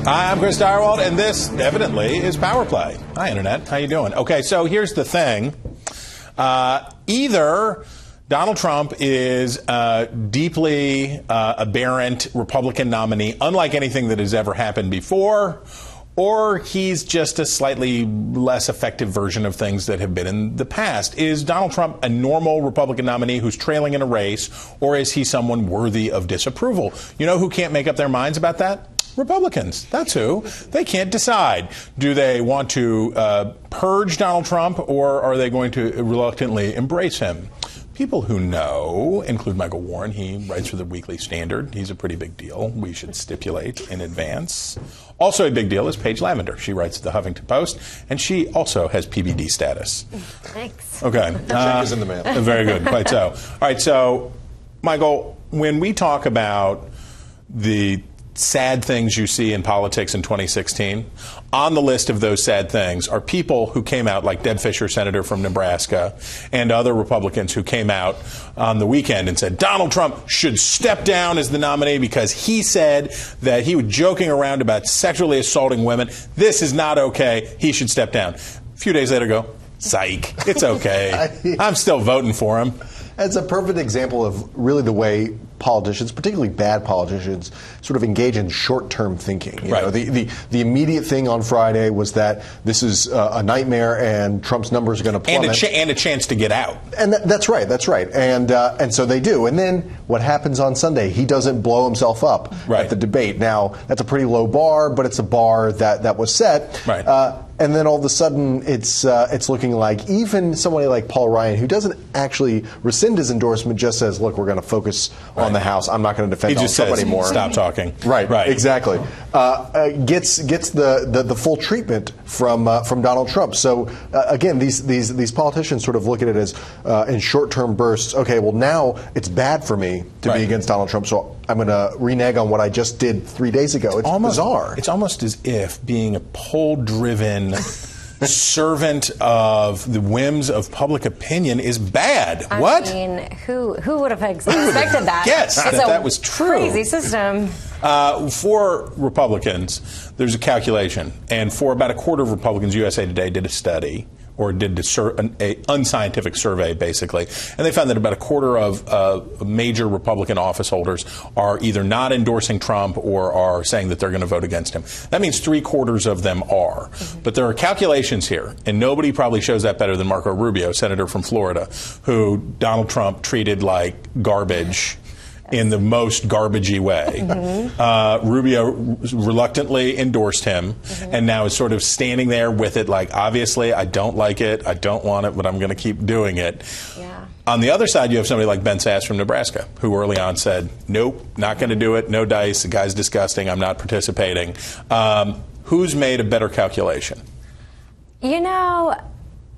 Hi, I'm Chris Direwald, and this, evidently, is Power Play. Hi, Internet. How you doing? Okay, so here's the thing. Either Donald Trump is a deeply aberrant Republican nominee, unlike anything that has ever happened before, or he's just a slightly less effective version of things that have been in the past. Is Donald Trump a normal Republican nominee who's trailing in a race, or is he someone worthy of disapproval? You know who can't make up their minds about that? Republicans. That's who. They can't decide. Do they want to purge Donald Trump, or are they going to reluctantly embrace him? People who know include Michael Warren. He writes for the Weekly Standard. He's a pretty big deal. We should stipulate in advance. Also a big deal is Paige Lavender. She writes at the Huffington Post, and she also has PBD status. Thanks. Okay. Check is in the mail. Very good. Quite so. All right. So, Michael, when we talk about the sad things you see in politics in 2016, on the list of those sad things are people who came out, like Deb Fischer, senator from Nebraska, and other Republicans who came out on the weekend and said Donald Trump should step down as the nominee because he said that he was joking around about sexually assaulting women. This is not okay. He should step down. A few days later, go, psych, it's okay. I'm still voting for him. It's a perfect example of really the way politicians, particularly bad politicians, sort of engage in short-term thinking. You know, the immediate thing on Friday was that this is a nightmare and Trump's numbers are going to plummet. And a chance to get out. And that's right. And so they do. And then what happens on Sunday? He doesn't blow himself up at the debate. Now, that's a pretty low bar, but it's a bar that was set. Right. And then all of a sudden, it's looking like even somebody like Paul Ryan, who doesn't actually rescind his endorsement, just says, look, we're going to focus on the House. I'm not going to defend Donald Trump anymore. Stop talking. Right. Exactly. Gets the full treatment from Donald Trump. So again, these politicians sort of look at it as in short-term bursts. Okay, well now it's bad for me to be against Donald Trump, so I'm going to renege on what I just did 3 days ago. It's bizarre. It's almost as if being a poll-driven servant of the whims of public opinion is bad. I mean, who would have expected that? Yes, that was true. Crazy system. For Republicans, there's a calculation, and for about a quarter of Republicans, USA Today did a study, or did an unscientific survey, basically. And they found that about a quarter of major Republican office holders are either not endorsing Trump or are saying that they're going to vote against him. That means 3/4 of them are. Mm-hmm. But there are calculations here, and nobody probably shows that better than Marco Rubio, senator from Florida, who Donald Trump treated like garbage in the most garbagey way. Mm-hmm. Rubio reluctantly endorsed him, and now is sort of standing there with it like, obviously, I don't like it, I don't want it, but I'm going to keep doing it. Yeah. On the other side, you have somebody like Ben Sasse from Nebraska, who early on said, nope, not going to do it, no dice, the guy's disgusting, I'm not participating. Who's made a better calculation? You know,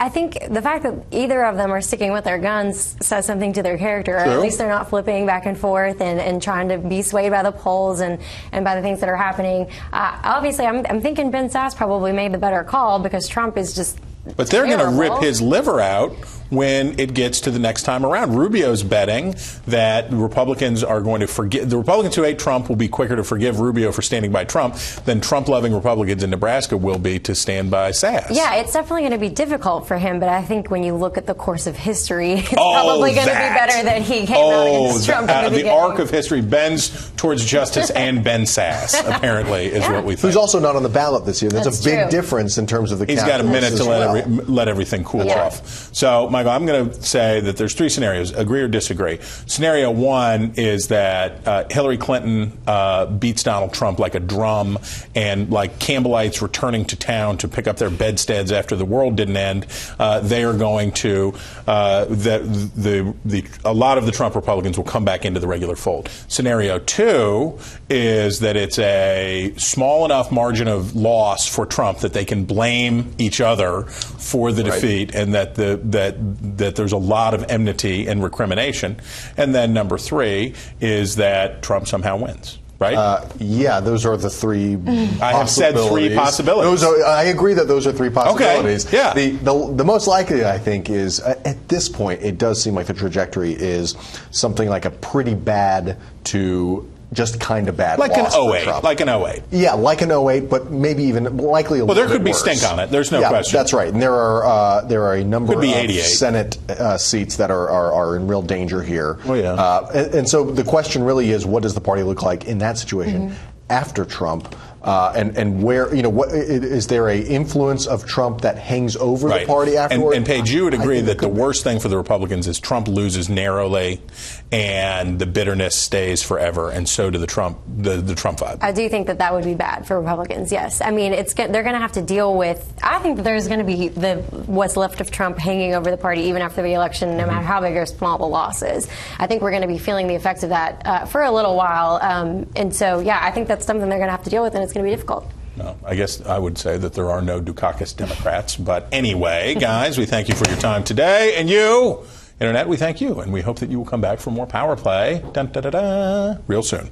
I think the fact that either of them are sticking with their guns says something to their character. Or at least they're not flipping back and forth and trying to be swayed by the polls and by the things that are happening. Obviously, I'm thinking Ben Sasse probably made the better call because Trump is just But they're going to rip his liver out when it gets to the next time around. Rubio's betting that the Republicans are going to forgive. The Republicans who hate Trump will be quicker to forgive Rubio for standing by Trump than Trump-loving Republicans in Nebraska will be to stand by Sasse. Yeah, it's definitely going to be difficult for him, but I think when you look at the course of history, it's probably going to be better that he came out against Trump. The arc of history bends towards justice and Ben Sasse, apparently, is what we think. Who's also not on the ballot this year. That's a big difference in terms of the He's got a minute to let everything cool off. So, Michael, I'm going to say that there's 3 scenarios, agree or disagree. Scenario 1 is that Hillary Clinton beats Donald Trump like a drum, and like Campbellites returning to town to pick up their bedsteads after the world didn't end, they are going to, a lot of the Trump Republicans will come back into the regular fold. Scenario 2 is that it's a small enough margin of loss for Trump that they can blame each other for the defeat, and that that there's a lot of enmity and recrimination. And then number 3 is that Trump somehow wins. Right? Yeah, those are the 3 possibilities. I have said 3 possibilities. I agree that those are 3 possibilities. Okay. Yeah. The most likely, I think, is at this point, it does seem like the trajectory is something like a pretty bad to just kind of bad like loss an for 08, Trump. like an 08. Yeah, like an 08, but maybe even likely a Well, little there could bit be worse. stink on it. There's no question. That's right. And there are a number Could be of 88. Senate seats that are in real danger here. Oh, yeah. And so the question really is, what does the party look like in that situation after Trump? And where, what is there a influence of Trump that hangs over the party afterward? And Paige, you would agree that the worst thing for the Republicans is Trump loses narrowly, and the bitterness stays forever, and so do the Trump vibe. I do think that would be bad for Republicans. Yes, I mean they're going to have to deal with. I think that there's going to be what's left of Trump hanging over the party even after the election, no matter how big or small the loss is. I think we're going to be feeling the effects of that for a little while, and so yeah, I think that's something they're going to have to deal with, and it's going to be difficult. No, I guess I would say that there are no Dukakis Democrats. But anyway, guys, we thank you for your time today. And you, Internet, we thank you. And we hope that you will come back for more Power Play real soon.